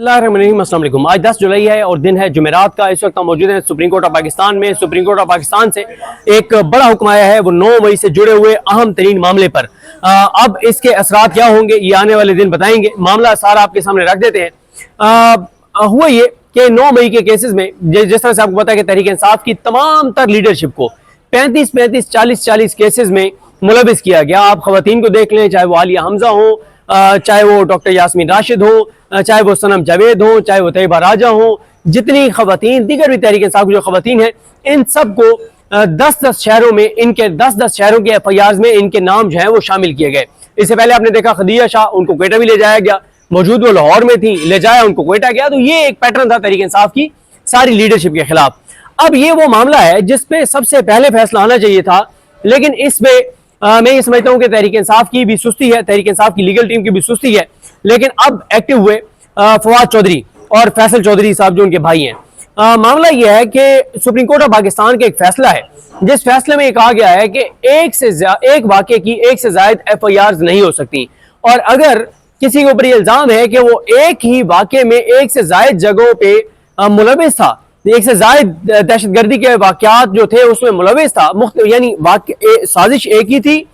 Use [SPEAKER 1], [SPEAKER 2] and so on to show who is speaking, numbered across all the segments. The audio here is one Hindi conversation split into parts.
[SPEAKER 1] अस्सलाम वालेकुम। आज 10 जुलाई है और दिन है जुमेरात का। इस वक्त हम मौजूद हैं सुप्रीम कोर्ट ऑफ पाकिस्तान में। सुप्रीम कोर्ट ऑफ पाकिस्तान से एक बड़ा हुक्म आया है, वो 9 मई से जुड़े हुए अहम तरीन मामले पर। अब इसके असरात क्या होंगे ये आने वाले दिन बताएंगे। मामला सारा आपके सामने रख देते हैं। हुआ ये कि 9 मई के केसेस में जिस तरह से आपको पता है कि तहरीक इंसाफ की तमाम तर लीडरशिप को 35-35, 40-40 केसेस में मुलविस किया गया। आप खवातीन को देख लें, चाहे वो आलिया हमजा हो, चाहे वो डॉक्टर यास्मीन राशिद हो, चाहे वो सनम जावेद हो, चाहे वो तैयबा राजा हो, जितनी खवातीन दीगर भी तहरीक इंसाफ की जो खवातीन हैं, इन सबको 10-10 शहरों में, इनके 10-10 शहरों के FIRs में इनके नाम जो है वो शामिल किए गए। इससे पहले आपने देखा खदीजा शाह, उनको क्वेटा भी ले जाया गया, मौजूद वो लाहौर में थी, ले जाया उनको क्वेटा गया। तो ये एक पैटर्न था तहरीक इंसाफ की सारी लीडरशिप के खिलाफ। अब ये वो मामला है जिसपे सबसे पहले फैसला आना चाहिए था, लेकिन इसमें मैं ये समझता हूँ कि तहरीक इंसाफ की भी सुस्ती है, तहरीक इंसाफ की लीगल टीम की भी सुस्ती है। लेकिन अब एक्टिव हुए फवाद चौधरी और फैसल चौधरी साहब जो उनके भाई हैं। मामला यह है कि सुप्रीम कोर्ट ऑफ पाकिस्तान का एक फैसला है, जिस फैसले में ये कहा गया है कि एक वाक़े की एक से ज्यादा FIRs नहीं हो सकती। और अगर किसी के ऊपर इल्जाम है कि वो एक ही वाक़े में एक से ज्यादा जगहों पे मुलविस था, एक से ज्यादा दहशतगर्दी के वाकयात जो थे उसमें मुलविस था, यानी साजिश एक ही थी,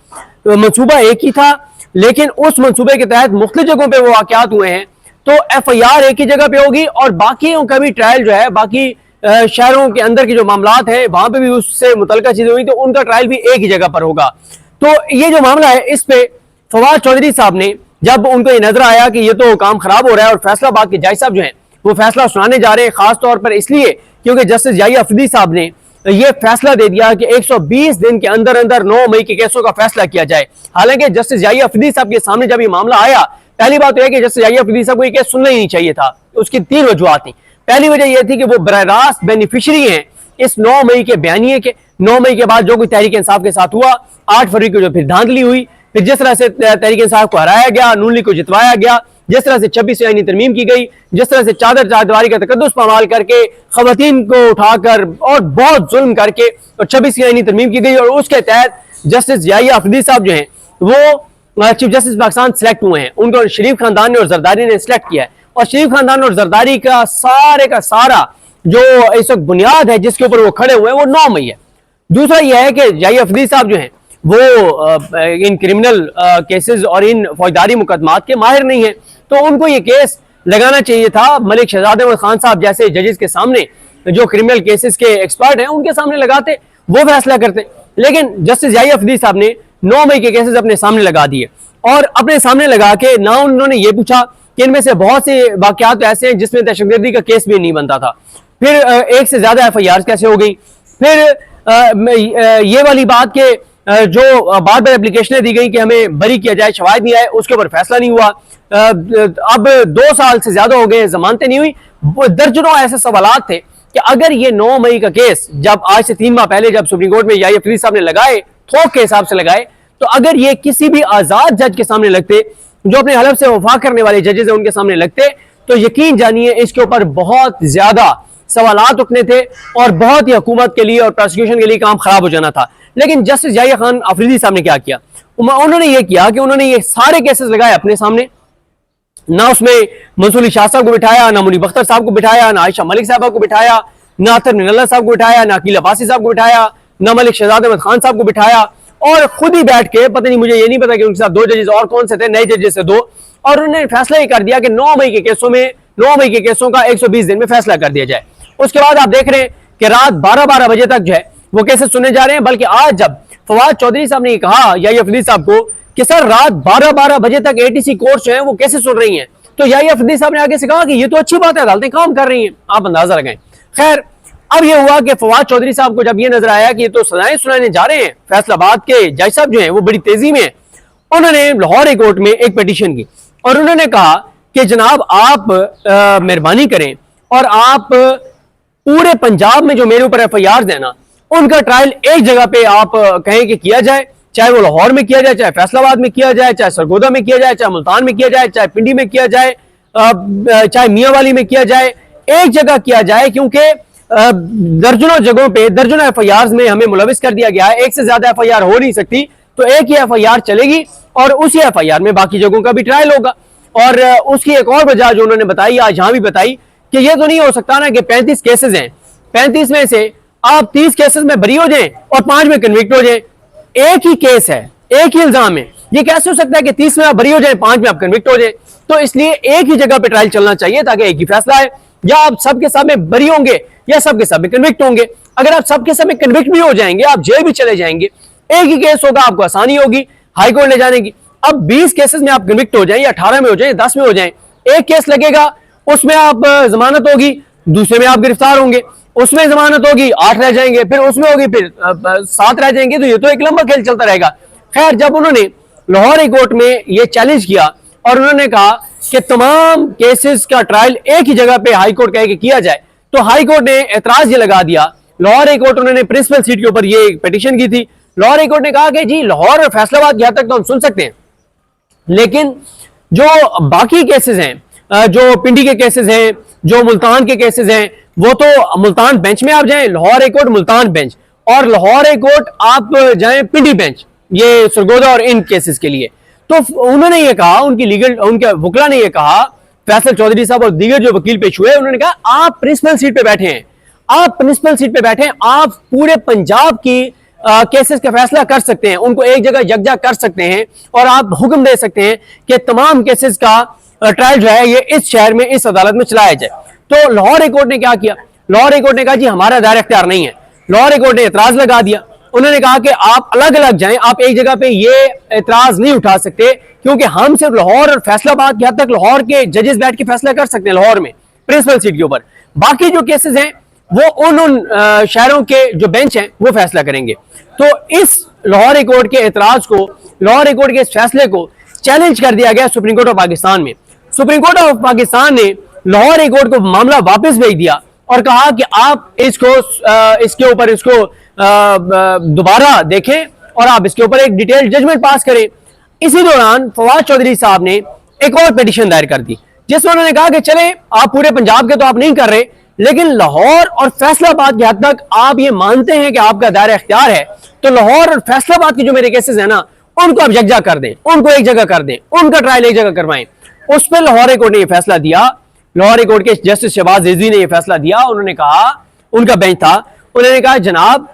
[SPEAKER 1] मंसूबा एक ही था, लेकिन उस मंसूबे के तहत मुख्तलिफ जगहों पे वो वाकयात हुए हैं, तो FIR एक ही जगह पे होगी और बाकियों का भी ट्रायल जो है, बाकी शहरों के अंदर के जो मामलात हैं वहां पे भी उससे मुतल्लिका चीजें हुई तो उनका ट्रायल भी एक ही जगह पर होगा। तो ये जो मामला है, इस पे फवाद चौधरी साहब ने, जब उनको ये नजर आया कि ये तो काम खराब हो रहा है और फैसलाबाद के जज साहब जो है वो फैसला सुनाने जा रहे हैं, खास तौर पर इसलिए क्योंकि जस्टिस याहिया अफरीदी साहब ने यह फैसला दे दिया कि 120 दिन के अंदर अंदर 9 मई के केसों का फैसला किया जाए। हालांकि जस्टिस याहिया अफरीदी साहब के सामने जब ये मामला आया, पहली बात यह है कि जस्टिस याहिया अफरीदी साहब को ये केस सुनना ही नहीं चाहिए था। उसकी 3 वजूहात थी। पहली वजह यह थी कि वो बराह रास्त बेनिफिशरी हैं इस 9 मई के बयानिए के। 9 मई के बाद जो कुछ तहरीक इंसाफ के साथ हुआ, 8 फरवरी को जो फिर धांधली हुई, फिर जिस तरह से तहरीक इंसाफ को हराया गया, नून लीग को जितवाया गया, जिस तरह से 26 आईनी तरमीम की गई, जिस तरह से चादर चारदीवारी का तकद्दुस पामाल करके खवातीन को उठाकर और बहुत जुल्म करके और 26 आईनी तरमीम की गई, और उसके तहत जस्टिस याहिया अफरीदी साहब जो हैं वो चीफ जस्टिस पाकिस्तान सिलेक्ट हुए हैं। उनको शरीफ खानदान ने और जरदारी ने सिलेक्ट किया है, और शरीफ खानदान और जरदारी का सारा जो इस वक्त बुनियाद है जिसके ऊपर वो खड़े हुए हैं वो 9 मई है। दूसरा यह है कि याहिया अफरीदी साहब जो हैं वो इन क्रिमिनल केसेस और इन फौजदारी मुकदमात के माहिर नहीं है, तो उनको ये केस लगाना चाहिए था मलिक शहजाद अहमद खान साहब जैसे जजेस के सामने, जो क्रिमिनल केसेस के एक्सपर्ट हैं उनके सामने लगाते, वो फैसला करते। लेकिन जस्टिस याहिया अफरीदी साहब ने 9 मई के केसेस अपने सामने लगा दिए, और अपने सामने लगा के ना उन्होंने ये पूछा कि इनमें से बहुत से वाकयात ऐसे हैं जिसमें दहशतगर्दी का केस भी नहीं बनता था, फिर एक से ज्यादा FIRs कैसे हो गई, फिर ये वाली बात के जो बार बार एप्लीकेशनें दी गई कि हमें बरी किया जाए, शवाहिद नहीं आए, उसके ऊपर फैसला नहीं हुआ। अब 2 साल से ज्यादा हो गए, जमानतें नहीं हुई। दर्जनों ऐसे सवालात थे कि अगर ये 9 मई का केस जब आज से 3 माह पहले जब सुप्रीम कोर्ट में याहिया अफरीदी साहब ने लगाए, थोक के हिसाब से लगाए, तो अगर ये किसी भी आजाद जज के सामने लगते, जो अपने हलफ से वफा करने वाले जजेस हैं उनके सामने लगते, तो यकीन जानिए इसके ऊपर बहुत ज्यादा सवालात उठने थे और बहुत ही हुकूमत के लिए और प्रोसिक्यूशन के लिए काम खराब हो जाना था। लेकिन जस्टिस याहिया खान अफरीदी साहब ने क्या किया, उन्होंने ये किया कि उन्होंने ये सारे केसेस लगाए अपने सामने। ना उसमें मंसूर शाह साहब को बिठाया, ना मुनीब अख्तर साहब को बिठाया, ना आयशा मलिक साहब को बिठाया, ना अतर मिनल्ला साहब को बिठाया, ना अकील अब्बासी साहब को बिठाया, ना मलिक शहजाद अहमद खान साहब को बिठाया, और खुद ही बैठ के, पता नहीं मुझे ये नहीं पता कि उनके साथ 2 जजेस और कौन से थे, नए जजेस से 2, और उन्होंने फैसला ये कर दिया कि 9 मई के केसों का 120 दिन में फैसला कर दिया जाए। उसके बाद आप देख रहे हैं कि रात 12-12 बजे तक जो है वो केसेस सुने जा रहे हैं। बल्कि आज जब फवाद चौधरी साहब ने कहा याहिया अफरीदी साहब को कि सर रात 12-12 बजे तक ATC कोर्ट जो है वो केसेस सुन रही हैं, तो याहिया अफरीदी साहब ने आगे से कहा कि ये तो अच्छी बात है, अदालतें काम कर रही हैं, आप अंदाजा लगाएं। खैर, अब ये हुआ कि फवाद चौधरी साहब को जब ये नजर आया कि ये तो सजाएं सुनाने जा रहे हैं, फैसलाबाद के जज साहब जो हैं वो बड़ी तेजी में, उन्होंने लाहौर हाई कोर्ट में एक पिटीशन की और उन्होंने कहा कि जनाब आप मेहरबानी करें और आप पूरे पंजाब में जो मेरे ऊपर FIRs है ना, उनका ट्रायल एक जगह पे आप कहें कि किया जाए, चाहे वो लाहौर में किया जाए, चाहे फैसलाबाद में किया जाए, चाहे सरगोदा में किया जाए, चाहे मुल्तान में किया जाए, चाहे पिंडी में किया जाए, चाहे मियांवाली में किया जाए, एक जगह किया जाए, क्योंकि दर्जनों जगहों पे दर्जनों FIRs में हमें मुलविस कर दिया गया है। एक से ज्यादा FIR हो नहीं सकती, तो एक ही FIR चलेगी और उसी FIR में बाकी जगहों का भी ट्रायल होगा। और उसकी एक और वजह जो उन्होंने बताई, आज यहां भी बताई, कि ये तो नहीं हो सकता ना कि 35 केसेस हैं, 35 में से आप 30 केसेस में बरी हो जाएं और 5 में कन्विक्ट हो जाएं। एक ही केस है, एक ही इल्जाम है, ये कैसे हो सकता है कि 30 में आप बरी हो जाएं, 5 में आप कन्विक्ट हो जाएं? तो इसलिए एक ही जगह पे ट्रायल चलना चाहिए ताकि एक ही फैसला है, या आप सबके सब में बरी होंगे या सबके सब में कन्विक्ट होंगे। अगर आप सबके सब में कन्विक्ट भी हो जाएंगे, आप जेल भी चले जाएंगे, एक ही केस होगा, आपको आसानी होगी हाईकोर्ट ले जाने की। अब 20 केसेस में आप कन्विक्ट हो जाएं, या 18 में हो जाएं, 10 में हो जाएं, एक केस लगेगा, उसमें आप जमानत होगी, दूसरे में आप गिरफ्तार होंगे, उसमें जमानत होगी, 8 रह जाएंगे, फिर उसमें होगी, फिर 7 रह जाएंगे। तो ये तो एक लंबा खेल चलता रहेगा। खैर, जब उन्होंने लाहौर हाई कोर्ट में ये चैलेंज किया और उन्होंने कहा कि तमाम केसेस का ट्रायल एक ही जगह पे हाई कोर्ट कह के किया जाए, तो हाई कोर्ट ने एतराज ये लगा दिया। लाहौर हाई कोर्ट, उन्होंने प्रिंसिपल सीट के ऊपर ये पिटीशन की थी। लाहौर हाई कोर्ट ने कहा कि जी लाहौर और फैसलाबाद की हद तक तो हम सुन सकते हैं, लेकिन जो बाकी केसेस हैं, जो पिंडी के केसेस हैं, जो मुल्तान के केसेस हैं, वो तो मुल्तान बेंच में आप जाएं, Lahore high court Multan bench, और लाहौर हाई कोर्ट आप जाएं पिंडी बेंच, ये सरगोदा और इन केसेस के लिए। तो उन्होंने ये कहा, उनके वकला ने ये कहा, फैसल चौधरी साहब और दीगर जो वकील पेश हुए, उन्होंने कहा आप प्रिंसिपल सीट पे बैठे हैं, आप प्रिंसिपल सीट पे बैठे हैं, आप पूरे पंजाब की केसेस का फैसला कर सकते हैं, उनको एक जगह यकजा कर सकते हैं, और आप हुक्म दे सकते हैं कि तमाम केसेस का ट्रायल जो है ये इस शहर में, इस अदालत में चलाया जाए। तो लाहौर हाई कोर्ट ने क्या किया? लाहौर हाई कोर्ट ने कहा जी हमारा दायरा इख्तियार नहीं है। लाहौर हाई कोर्ट ने एतराज लगा दिया। उन्होंने कहा कि आप अलग अलग जाएं, आप एक जगह पे ये एतराज नहीं उठा सकते, क्योंकि हम सिर्फ लाहौर और फैसलाबाद की हद तक लाहौर के जजेस बैठ के फैसला कर सकते हैं लाहौर में प्रिंसिपल सीट के ऊपर। बाकी जो केसेस हैं वो उन शहरों के जो बेंच हैं वो फैसला करेंगे। तो इस लाहौर हाई कोर्ट के एतराज को, लाहौर हाई कोर्ट के इस फैसले को चैलेंज कर दिया गया सुप्रीम कोर्ट ऑफ पाकिस्तान में। सुप्रीम कोर्ट ऑफ पाकिस्तान ने लाहौर हाई कोर्ट को मामला वापस भेज दिया और कहा कि आप इसके ऊपर इसको दोबारा देखें और आप इसके ऊपर एक डिटेल जजमेंट पास करें। इसी दौरान फवाद चौधरी साहब ने एक और पिटीशन दायर कर दी, जिसमें उन्होंने कहा कि चले आप पूरे पंजाब के तो आप नहीं कर रहे, लेकिन लाहौर और फैसलाबाद की हद तक आप ये मानते हैं कि आपका दायरा इख्तियार है, तो लाहौर और फैसलाबाद की जो मेरे केसेस हैं ना, उनको आप यकजा कर दें, उनको एक जगह कर दें, उनका ट्रायल एक जगह करवाएं। उस पर लाहौर हाई कोर्ट ने यह फैसला दिया। लाहौर हाई कोर्ट के जस्टिस शहबाज रिजवी ने यह फैसला दिया। उन्होंने कहा, उनका बेंच था, उन्होंने कहा जनाब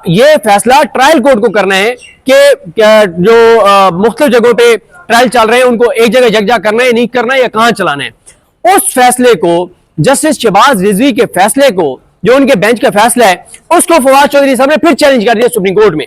[SPEAKER 1] ये फैसला ट्रायल कोर्ट को करना है कि जो मुख्तलिफ जगहों पे ट्रायल चल रहे हैं उनको एक जगह यकजा करना है, नहीं करना है, या कहां चलाना है। उस फैसले को, जस्टिस शहबाज रिजवी के फैसले को, जो उनके बेंच का फैसला है, उसको फवाद चौधरी साहब ने फिर चैलेंज कर दिया सुप्रीम कोर्ट में।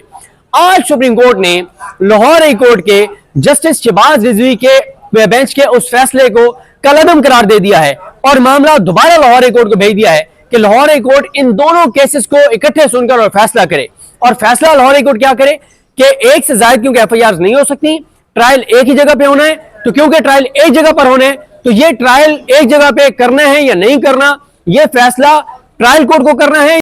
[SPEAKER 1] आज सुप्रीम कोर्ट ने लाहौर हाई कोर्ट के जस्टिस शहबाज रिजवी के बेंच के उस फैसले को कलअदम करार दे दिया है और मामला दोबारा लाहौर हाई कोर्ट को भेज दिया है कि लाहौर हाई कोर्ट इन दोनों केसेस को इकट्ठे सुनकर और फैसला करे। और फैसला लाहौर हाई कोर्ट क्या करे कि एक से ज्यादा क्योंकि एफआईआर नहीं हो सकती, ट्रायल एक ही जगह पे होना है, तो क्योंकि ट्रायल एक जगह पर होना है, तो ये ट्रायल एक जगह पे करना है या नहीं करना, यह फैसला ट्रायल कोर्ट को करना है।